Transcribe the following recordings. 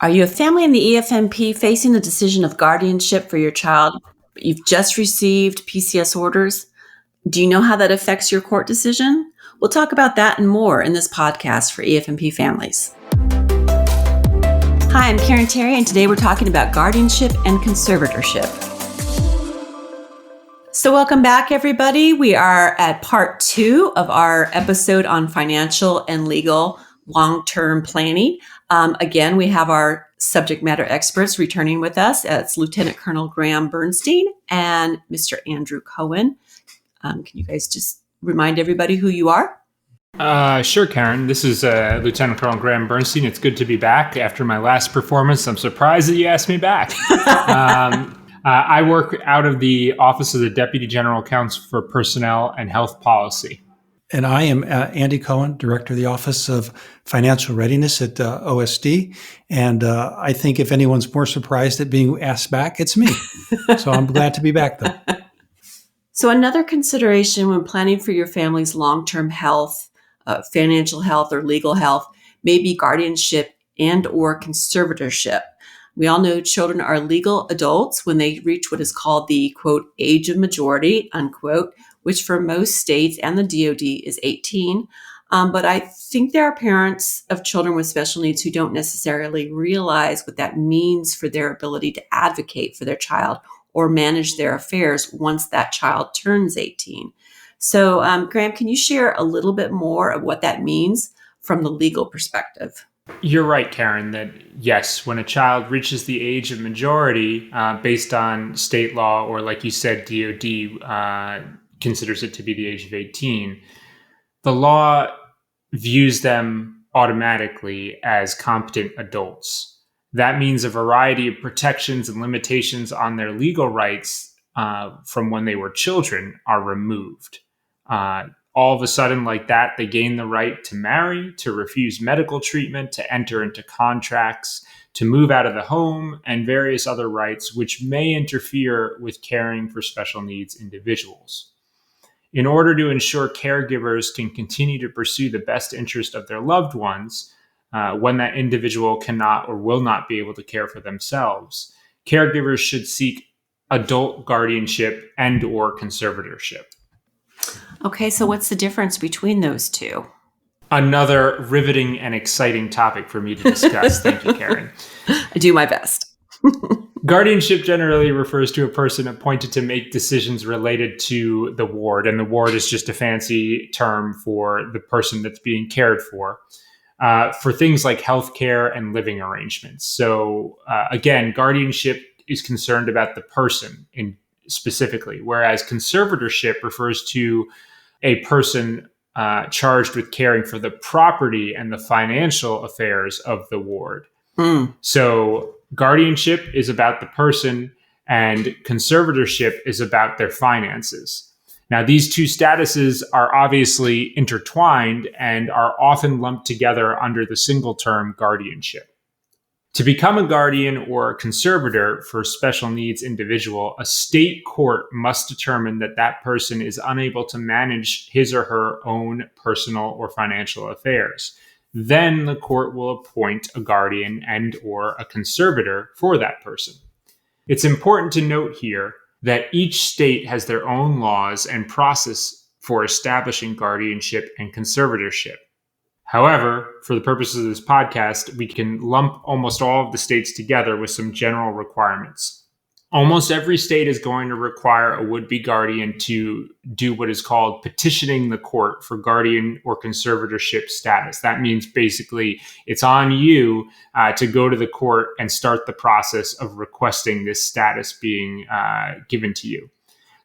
Are you a family in the EFMP facing the decision of guardianship for your child? You've just received PCS orders. Do you know how that affects your court decision? We'll talk about that and more in this podcast for EFMP families. Hi, I'm Karen Terry, and today we're talking about guardianship and conservatorship. So welcome back, everybody. We are at part 2 of our episode on financial and legal long-term planning. Again, we have our subject matter experts returning with us. It's Lieutenant Colonel Graham Bernstein and Mr. Andrew Cohen. Can you guys just remind everybody who you are? Sure, Karen. This is Lieutenant Colonel Graham Bernstein. It's good to be back after my last performance. I'm surprised that you asked me back. I work out of the Office of the Deputy General Counsel for Personnel and Health Policy. And I am Andy Cohen, Director of the Office of Financial Readiness at OSD. And I think if anyone's more surprised at being asked back, it's me. So I'm glad to be back, though. So another consideration when planning for your family's long-term health, financial health, or legal health may be guardianship and or conservatorship. We all know children are legal adults when they reach what is called the, quote, age of majority, unquote, which for most states and the DOD is 18. But I think there are parents of children with special needs who don't necessarily realize what that means for their ability to advocate for their child or manage their affairs once that child turns 18. So, Graham, can you share a little bit more of what that means from the legal perspective? You're right, Karen, that yes, when a child reaches the age of majority, based on state law, or like you said, DOD considers it to be the age of 18, the law views them automatically as competent adults. That means a variety of protections and limitations on their legal rights from when they were children are removed. All of a sudden, like that, they gain the right to marry, to refuse medical treatment, to enter into contracts, to move out of the home, and various other rights which may interfere with caring for special needs individuals. In order to ensure caregivers can continue to pursue the best interest of their loved ones, when that individual cannot or will not be able to care for themselves, caregivers should seek adult guardianship and or conservatorship. Okay, so what's the difference between those two? Another riveting and exciting topic for me to discuss. Thank you, Karen. I do my best. Guardianship generally refers to a person appointed to make decisions related to the ward, and the ward is just a fancy term for the person that's being cared for things like healthcare and living arrangements. So again, guardianship is concerned about the person specifically, whereas conservatorship refers to a person charged with caring for the property and the financial affairs of the ward. So guardianship is about the person and conservatorship is about their finances. Now, these two statuses are obviously intertwined and are often lumped together under the single term guardianship. To become a guardian or a conservator for a special needs individual, a state court must determine that that person is unable to manage his or her own personal or financial affairs. Then the court will appoint a guardian and or a conservator for that person. It's important to note here that each state has their own laws and process for establishing guardianship and conservatorship. However, for the purposes of this podcast, we can lump almost all of the states together with some general requirements. Almost every state is going to require a would-be guardian to do what is called petitioning the court for guardian or conservatorship status. That means basically it's on you to go to the court and start the process of requesting this status being given to you.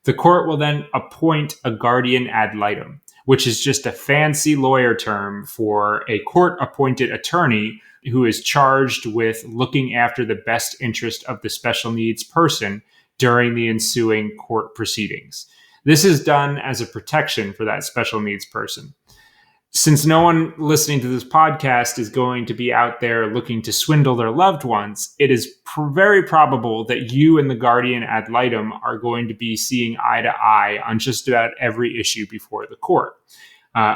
The court will then appoint a guardian ad litem, which is just a fancy lawyer term for a court-appointed attorney who is charged with looking after the best interest of the special needs person during the ensuing court proceedings. This is done as a protection for that special needs person. Since no one listening to this podcast is going to be out there looking to swindle their loved ones, it is very probable that you and the guardian ad litem are going to be seeing eye to eye on just about every issue before the court.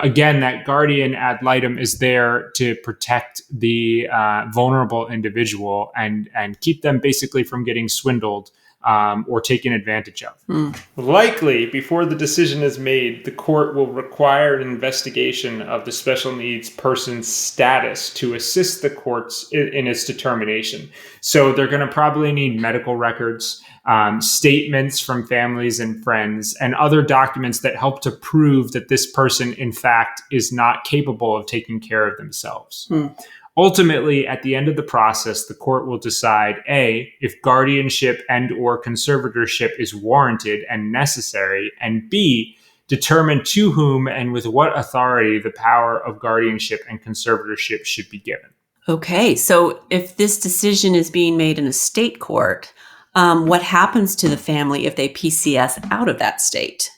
Again, that guardian ad litem is there to protect the vulnerable individual and keep them basically from getting swindled or taken advantage of. Likely, before the decision is made, the court will require an investigation of the special needs person's status to assist the courts in its determination. So they're going to probably need medical records, statements from families and friends, and other documents that help to prove that this person, in fact, is not capable of taking care of themselves. Ultimately, at the end of the process, the court will decide, A, if guardianship and or conservatorship is warranted and necessary, and B, determine to whom and with what authority the power of guardianship and conservatorship should be given. Okay, so if this decision is being made in a state court, what happens to the family if they PCS out of that state?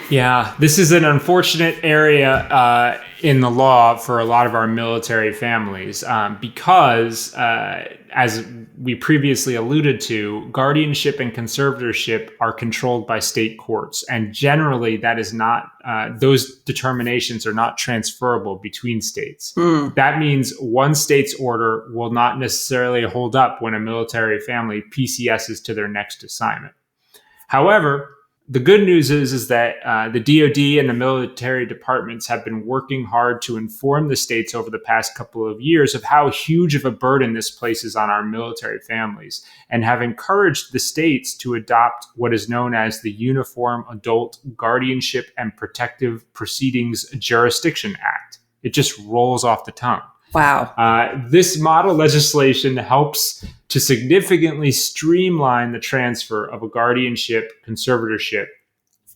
Yeah, this is an unfortunate area in the law for a lot of our military families because, as we previously alluded to, guardianship and conservatorship are controlled by state courts. And generally, that is not, those determinations are not transferable between states. That means one state's order will not necessarily hold up when a military family PCSs to their next assignment. However, the good news is that the DoD and the military departments have been working hard to inform the states over the past couple of years of how huge of a burden this places on our military families, and have encouraged the states to adopt what is known as the Uniform Adult Guardianship and Protective Proceedings Jurisdiction Act. It just rolls off the tongue. Wow. This model legislation helps to significantly streamline the transfer of a guardianship conservatorship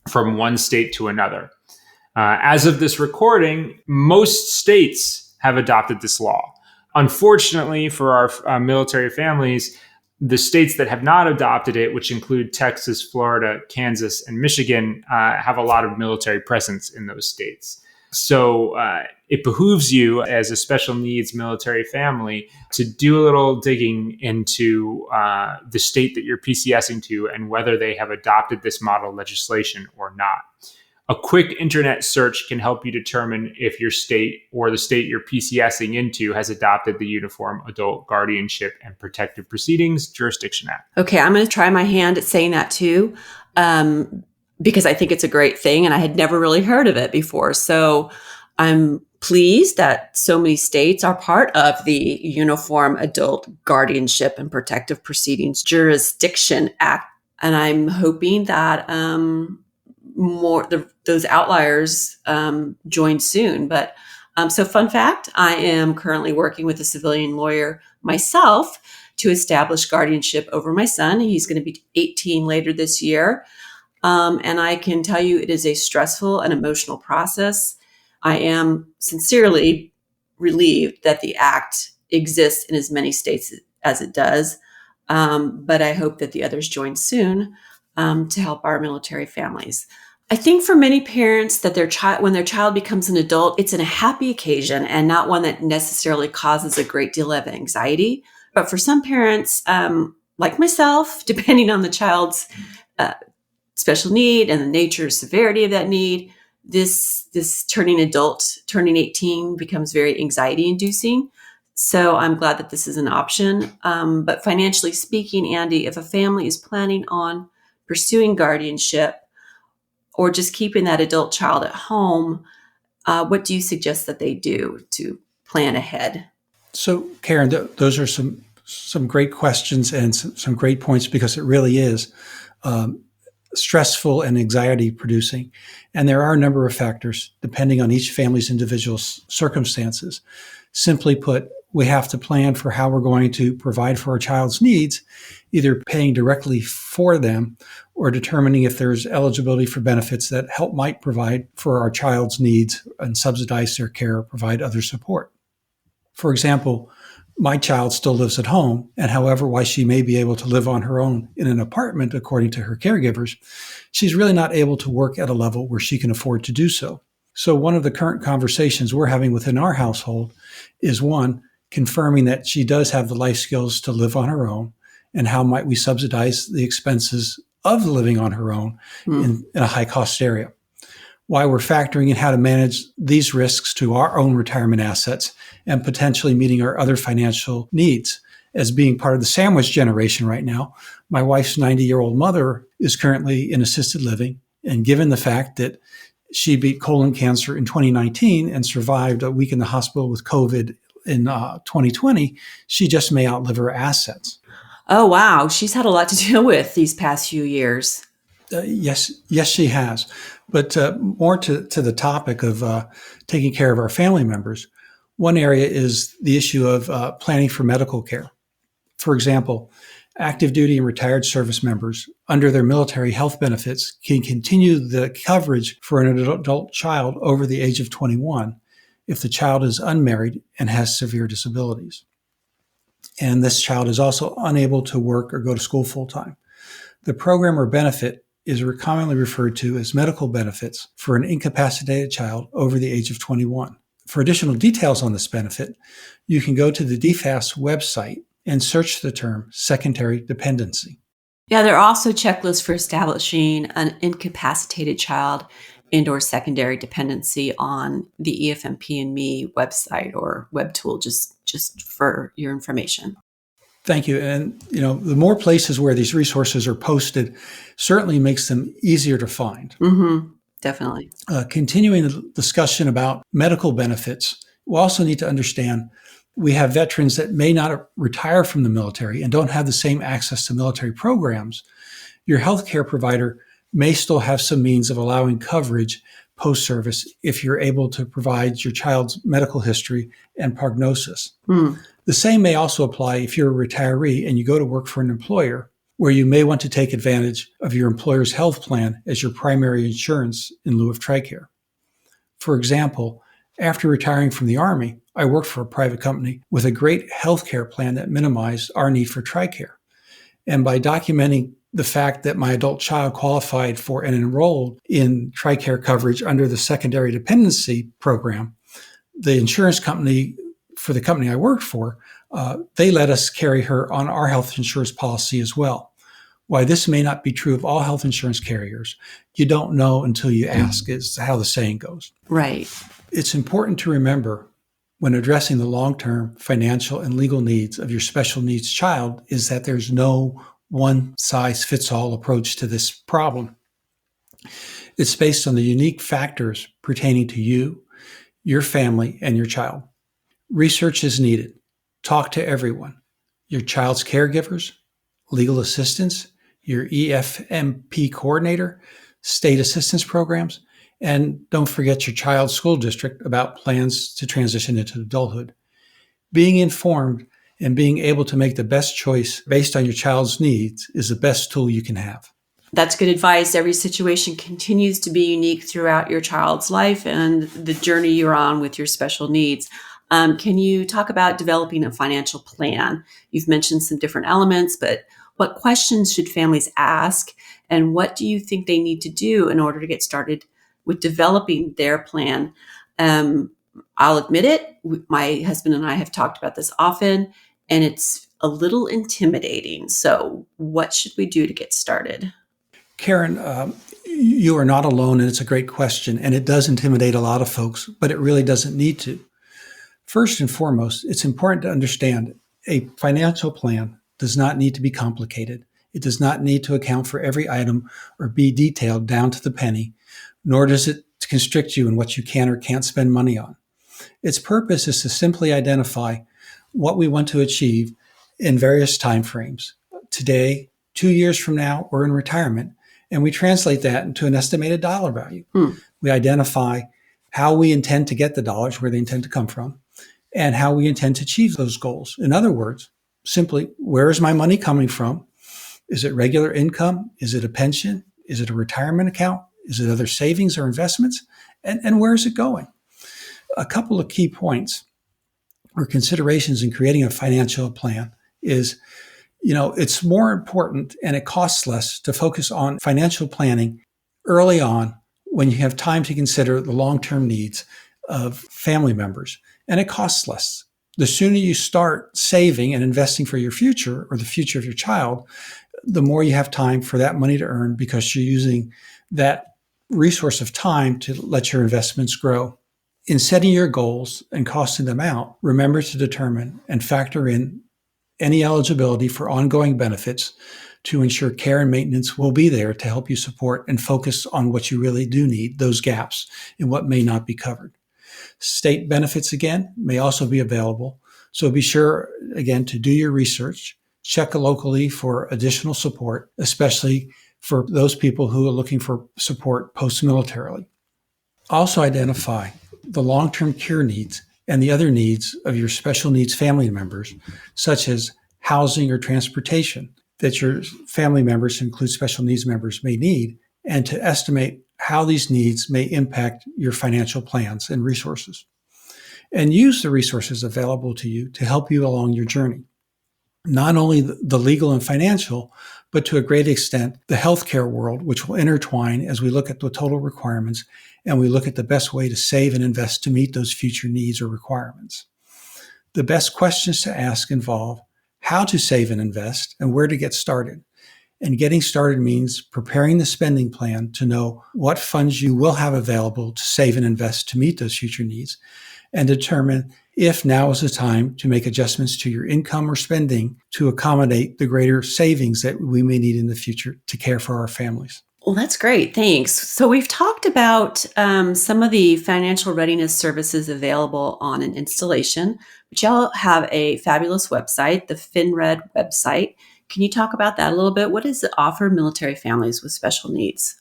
from one state to another. As of this recording, most states have adopted this law. Unfortunately for our military families, the states that have not adopted it, which include Texas, Florida, Kansas, and Michigan, have a lot of military presence in those states. So it behooves you as a special needs military family to do a little digging into the state that you're PCSing to and whether they have adopted this model legislation or not. A quick internet search can help you determine if your state or the state you're PCSing into has adopted the Uniform Adult Guardianship and Protective Proceedings Jurisdiction Act. Okay, I'm going to try my hand at saying that too. Because I think it's a great thing and I had never really heard of it before. So I'm pleased that so many states are part of the Uniform Adult Guardianship and Protective Proceedings Jurisdiction Act. And I'm hoping that those outliers join soon. But so fun fact, I am currently working with a civilian lawyer myself to establish guardianship over my son. He's going to be 18 later this year. And I can tell you it is a stressful and emotional process. I am sincerely relieved that the act exists in as many states as it does. But I hope that the others join soon to help our military families. I think for many parents that when their child becomes an adult, it's in a happy occasion and not one that necessarily causes a great deal of anxiety. But for some parents, like myself, depending on the child's special need and the nature and severity of that need, this turning 18 becomes very anxiety inducing. So I'm glad that this is an option. But financially speaking, Andy, if a family is planning on pursuing guardianship or just keeping that adult child at home, what do you suggest that they do to plan ahead? So Karen, those are some great questions and some great points, because it really is stressful and anxiety producing. And there are a number of factors depending on each family's individual circumstances. Simply put, we have to plan for how we're going to provide for our child's needs, either paying directly for them or determining if there's eligibility for benefits that might provide for our child's needs and subsidize their care or provide other support. For example, my child still lives at home, and however, while she may be able to live on her own in an apartment, according to her caregivers, she's really not able to work at a level where she can afford to do so. So one of the current conversations we're having within our household is, one, confirming that she does have the life skills to live on her own, and how might we subsidize the expenses of living on her own in a high-cost area. why we're factoring in how to manage these risks to our own retirement assets and potentially meeting our other financial needs. As being part of the sandwich generation right now, my wife's 90-year-old mother is currently in assisted living. And given the fact that she beat colon cancer in 2019 and survived a week in the hospital with COVID in 2020, she just may outlive her assets. Oh, wow. She's had a lot to deal with these past few years. Yes, she has. But more to the topic of taking care of our family members, one area is the issue of planning for medical care. For example, active duty and retired service members under their military health benefits can continue the coverage for an adult child over the age of 21 if the child is unmarried and has severe disabilities. And this child is also unable to work or go to school full-time. The program or benefit is commonly referred to as medical benefits for an incapacitated child over the age of 21. For additional details on this benefit, you can go to the DFAS website and search the term secondary dependency. Yeah, there are also checklists for establishing an incapacitated child and/or secondary dependency on the EFMP and Me website or web tool, just for your information. Thank you. And, the more places where these resources are posted certainly makes them easier to find. Mm-hmm. Definitely. Continuing the discussion about medical benefits, we also need to understand we have veterans that may not retire from the military and don't have the same access to military programs. Your healthcare provider may still have some means of allowing coverage post-service if you're able to provide your child's medical history and prognosis. The same may also apply if you're a retiree and you go to work for an employer where you may want to take advantage of your employer's health plan as your primary insurance in lieu of TRICARE. For example, after retiring from the Army, I worked for a private company with a great healthcare plan that minimized our need for TRICARE. And by documenting the fact that my adult child qualified for and enrolled in TRICARE coverage under the secondary dependency program, the insurance company for the company I worked for, they let us carry her on our health insurance policy as well. Why this may not be true of all health insurance carriers, you don't know until you ask, is how the saying goes. Right. It's important to remember when addressing the long-term financial and legal needs of your special needs child is that there's no one-size-fits-all approach to this problem. It's based on the unique factors pertaining to you, your family, and your child. Research is needed. Talk to everyone. Your child's caregivers, legal assistants, your EFMP coordinator, state assistance programs, and don't forget your child's school district about plans to transition into adulthood. Being informed and being able to make the best choice based on your child's needs is the best tool you can have. That's good advice. Every situation continues to be unique throughout your child's life and the journey you're on with your special needs. Can you talk about developing a financial plan? You've mentioned some different elements, but what questions should families ask? And what do you think they need to do in order to get started with developing their plan? I'll admit it, my husband and I have talked about this often, and it's a little intimidating. So what should we do to get started? Karen, you are not alone, and it's a great question, and it does intimidate a lot of folks, but it really doesn't need to. First and foremost, it's important to understand a financial plan does not need to be complicated. It does not need to account for every item or be detailed down to the penny, nor does it constrict you in what you can or can't spend money on. Its purpose is to simply identify what we want to achieve in various time frames. Today, 2 years from now, or in retirement, and we translate that into an estimated dollar value. We identify how we intend to get the dollars, where they intend to come from, and how we intend to achieve those goals. In other words, simply, where is my money coming from? Is it regular income? Is it a pension? Is it a retirement account? Is it other savings or investments? And where is it going? A couple of key points or considerations in creating a financial plan is, it's more important and it costs less to focus on financial planning early on when you have time to consider the long-term needs of family members, and it costs less. The sooner you start saving and investing for your future or the future of your child, the more you have time for that money to earn because you're using that resource of time to let your investments grow. In setting your goals and costing them out, remember to determine and factor in any eligibility for ongoing benefits to ensure care and maintenance will be there to help you support and focus on what you really do need, those gaps in what may not be covered. State benefits, again, may also be available. So be sure, again, to do your research, check locally for additional support, especially for those people who are looking for support post-militarily. Also identify the long-term care needs and the other needs of your special needs family members, such as housing or transportation that your family members, include special needs members, may need, and to estimate how these needs may impact your financial plans and resources. And use the resources available to you to help you along your journey. Not only the legal and financial, but to a great extent, the healthcare world, which will intertwine as we look at the total requirements and we look at the best way to save and invest to meet those future needs or requirements. The best questions to ask involve how to save and invest and where to get started. And getting started means preparing the spending plan to know what funds you will have available to save and invest to meet those future needs, and determine if now is the time to make adjustments to your income or spending to accommodate the greater savings that we may need in the future to care for our families. Well, that's great. Thanks. So we've talked about some of the financial readiness services available on an installation, but y'all have a fabulous website, the FinRed website. Can you talk about that a little bit? What does it offer military families with special needs?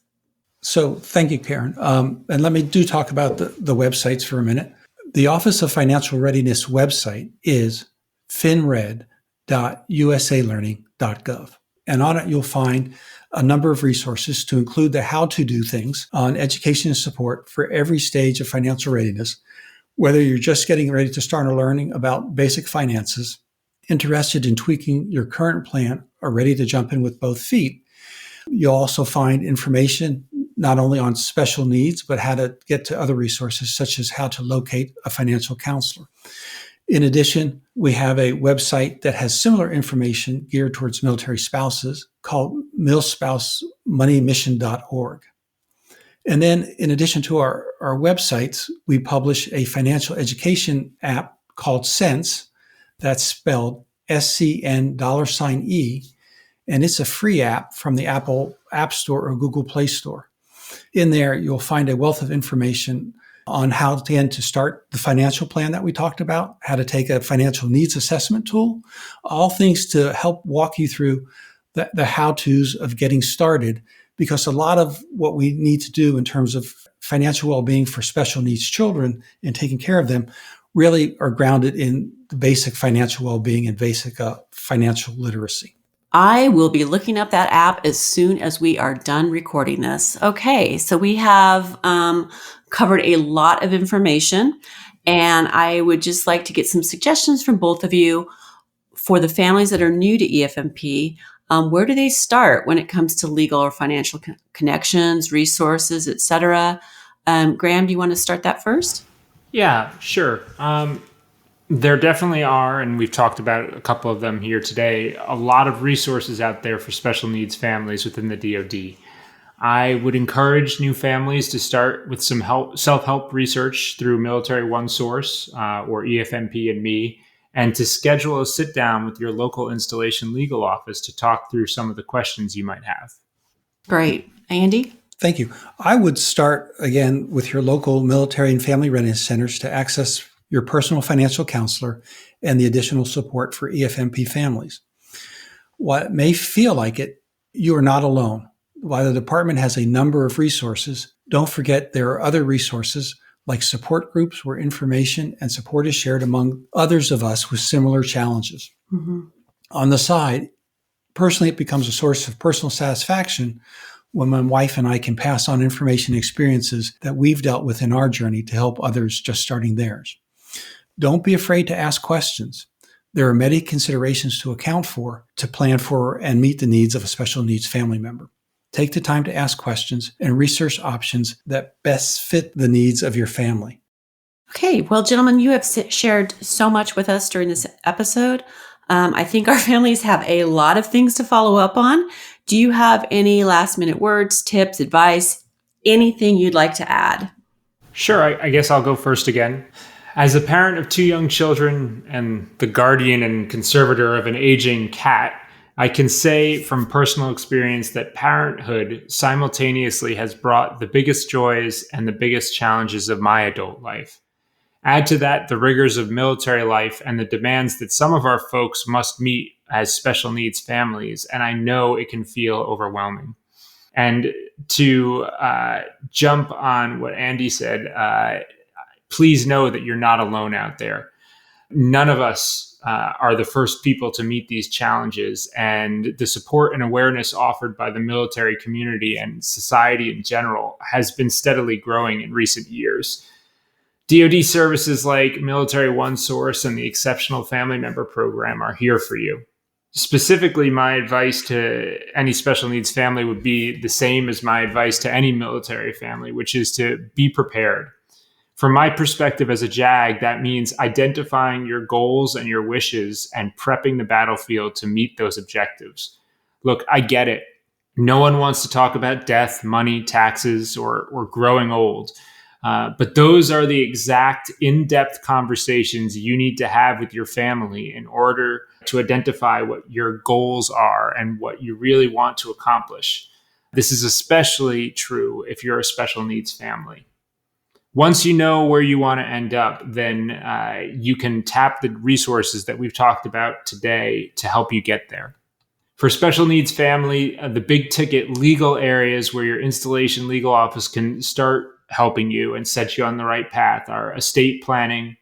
So thank you, Karen. And let me talk about the websites for a minute. The Office of Financial Readiness website is finred.usalearning.gov. And on it, you'll find a number of resources to include the how to do things on education and support for every stage of financial readiness, whether you're just getting ready to start learning about basic finances, interested in tweaking your current plan, or ready to jump in with both feet. You'll also find information not only on special needs, but how to get to other resources, such as how to locate a financial counselor. In addition, we have a website that has similar information geared towards military spouses called milspousemoneymission.org. And then in addition to our websites, we publish a financial education app called Sense. That's spelled SCN$E. And it's a free app from the Apple App Store or Google Play Store. In there, you'll find a wealth of information on how to start the financial plan that we talked about, how to take a financial needs assessment tool, all things to help walk you through the how-tos of getting started, because a lot of what we need to do in terms of financial well-being for special needs children and taking care of them really are grounded in the basic financial well-being and basic financial literacy. I will be looking up that app as soon as we are done recording this. Okay, so we have covered a lot of information, and I would just like to get some suggestions from both of you for the families that are new to EFMP. Where do they start when it comes to legal or financial connections, resources, etc.? Graham, do you want to start that first? Yeah, sure. There definitely are, and we've talked about a couple of them here today, a lot of resources out there for special needs families within the DoD. I would encourage new families to start with some self-help research through Military One Source or EFMP and me, and to schedule a sit-down with your local installation legal office to talk through some of the questions you might have. Great. Andy? Thank you. I would start, again, with your local military and family readiness centers to access your personal financial counselor and the additional support for EFMP families. While it may feel like it, you are not alone. While the department has a number of resources, don't forget there are other resources like support groups where information and support is shared among others of us with similar challenges. Mm-hmm. On the side, personally, it becomes a source of personal satisfaction when my wife and I can pass on information and experiences that we've dealt with in our journey to help others just starting theirs. Don't be afraid to ask questions. There are many considerations to account for, to plan for, and meet the needs of a special needs family member. Take the time to ask questions and research options that best fit the needs of your family. Okay, well, gentlemen, you have shared so much with us during this episode. I think our families have a lot of things to follow up on. Do you have any last minute words, tips, advice, anything you'd like to add? Sure, I guess I'll go first again. As a parent of 2 young children and the guardian and conservator of an aging cat, I can say from personal experience that parenthood simultaneously has brought the biggest joys and the biggest challenges of my adult life. Add to that the rigors of military life and the demands that some of our folks must meet as special needs families, and I know it can feel overwhelming. And to jump on what Andy said, please know that you're not alone out there. None of us are the first people to meet these challenges, and the support and awareness offered by the military community and society in general has been steadily growing in recent years. DoD services like Military One Source and the Exceptional Family Member Program are here for you. Specifically, my advice to any special needs family would be the same as my advice to any military family, which is to be prepared. From my perspective as a JAG, that means identifying your goals and your wishes and prepping the battlefield to meet those objectives. Look, I get it. No one wants to talk about death, money, taxes, or growing old. But those are the exact in-depth conversations you need to have with your family in order to identify what your goals are and what you really want to accomplish. This is especially true if you're a special needs family. Once you know where you want to end up, then you can tap the resources that we've talked about today to help you get there. For special needs family, the big ticket legal areas where your installation legal office can start helping you and set you on the right path are estate planning,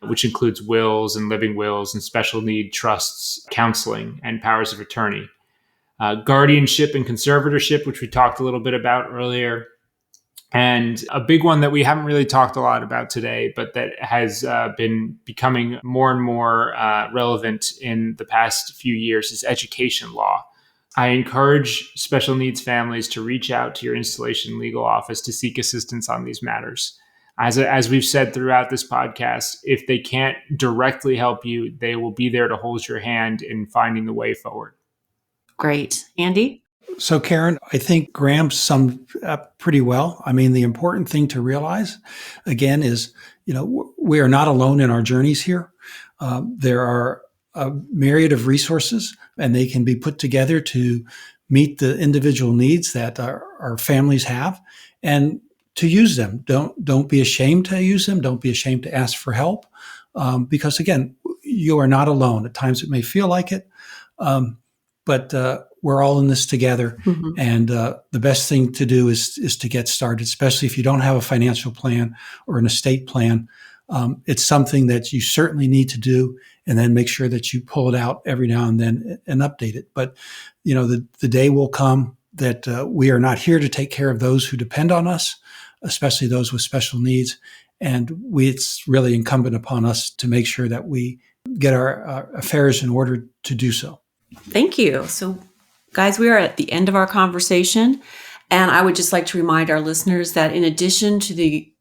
which includes wills and living wills and special need trusts, counseling, and powers of attorney. Guardianship and conservatorship, which we talked a little bit about earlier. And a big one that we haven't really talked a lot about today, but that has been becoming more and more relevant in the past few years is education law. I encourage special needs families to reach out to your installation legal office to seek assistance on these matters. As we've said throughout this podcast, if they can't directly help you, they will be there to hold your hand in finding the way forward. Great. Andy? So, Karen, I think Graham summed up pretty well. I mean, the important thing to realize, again, is, we are not alone in our journeys here. There are a myriad of resources, and they can be put together to meet the individual needs that our families have, and to use them. Don't be ashamed to use them. Don't be ashamed to ask for help, because again, you are not alone. At times, it may feel like it, but we're all in this together. Mm-hmm. And the best thing to do is to get started, especially if you don't have a financial plan or an estate plan. It's something that you certainly need to do, and then make sure that you pull it out every now and then and update it. But, the day will come that we are not here to take care of those who depend on us, especially those with special needs. And it's really incumbent upon us to make sure that we get our affairs in order to do so. Thank you. So, guys, we are at the end of our conversation. And I would just like to remind our listeners that in addition to the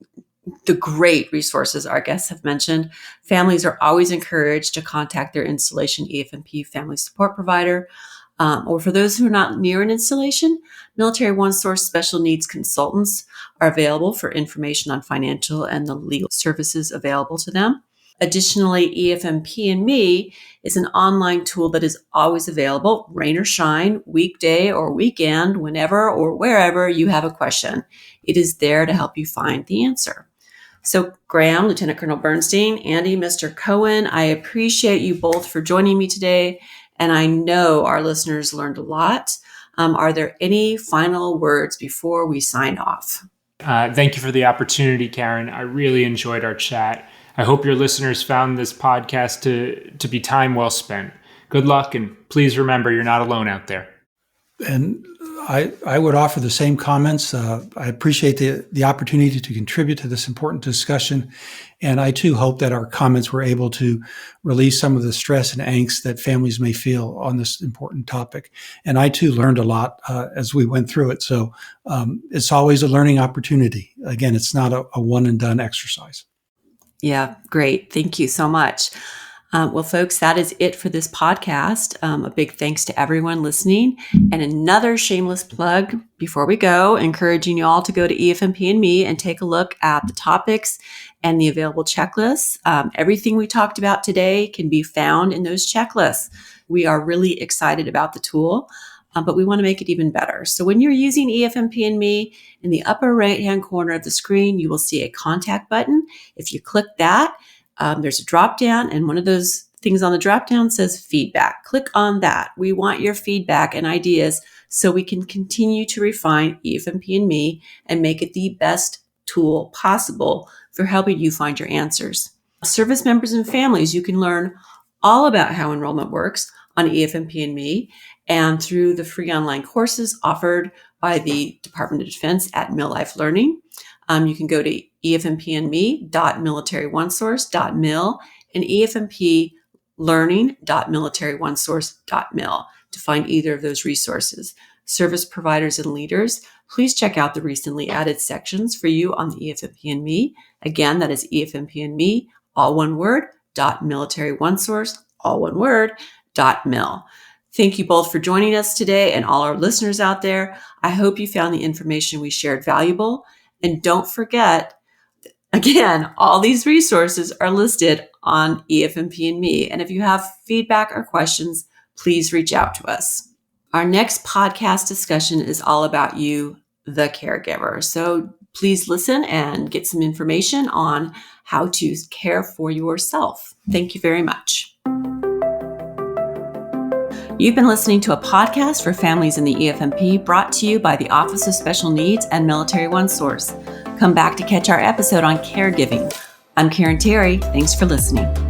great resources our guests have mentioned, families are always encouraged to contact their installation EF&P family support provider. Or for those who are not near an installation, Military One Source special needs consultants are available for information on financial and the legal services available to them. Additionally, EF&P and Me is an online tool that is always available, rain or shine, weekday or weekend, whenever or wherever you have a question. It is there to help you find the answer. So, Graham, Lieutenant Colonel Bernstein, Andy, Mr. Cohen, I appreciate you both for joining me today, and I know our listeners learned a lot. Are there any final words before we sign off? Thank you for the opportunity, Karen. I really enjoyed our chat. I hope your listeners found this podcast to be time well spent. Good luck, and please remember you're not alone out there. And I would offer the same comments. I appreciate the opportunity to contribute to this important discussion. And I too hope that our comments were able to release some of the stress and angst that families may feel on this important topic. And I too learned a lot as we went through it. So it's always a learning opportunity. Again, it's not a one and done exercise. Yeah, great. Thank you so much. Well, folks, that is it for this podcast. A big thanks to everyone listening. And another shameless plug before we go, encouraging you all to go to EFMP and Me and take a look at the topics and the available checklists. Everything we talked about today can be found in those checklists. We are really excited about the tool, but we want to make it even better. So when you're using EFMP and Me, in the upper right-hand corner of the screen, you will see a contact button. If you click that, there's a drop down, and one of those things on the drop down says feedback. Click on that. We want your feedback and ideas so we can continue to refine EFMP and Me and make it the best tool possible for helping you find your answers. Service members and families, you can learn all about how enrollment works on EFMP and Me and through the free online courses offered by the Department of Defense at Mill Life Learning. You can go to efmpandme.militaryonesource.mil and efmplearning.militaryOnesource.mil to find either of those resources. Service providers and leaders, please check out the recently added sections for you on the EFMP and Me. Again, that is EFMP and Me, all one word, .militaryonesource, all one word, .mil. Thank you both for joining us today and all our listeners out there. I hope you found the information we shared valuable. And don't forget, again, all these resources are listed on EFMP and Me. And if you have feedback or questions, please reach out to us. Our next podcast discussion is all about you, the caregiver. So please listen and get some information on how to care for yourself. Thank you very much. You've been listening to a podcast for families in the EFMP brought to you by the Office of Special Needs and Military OneSource. Come back to catch our episode on caregiving. I'm Karen Terry. Thanks for listening.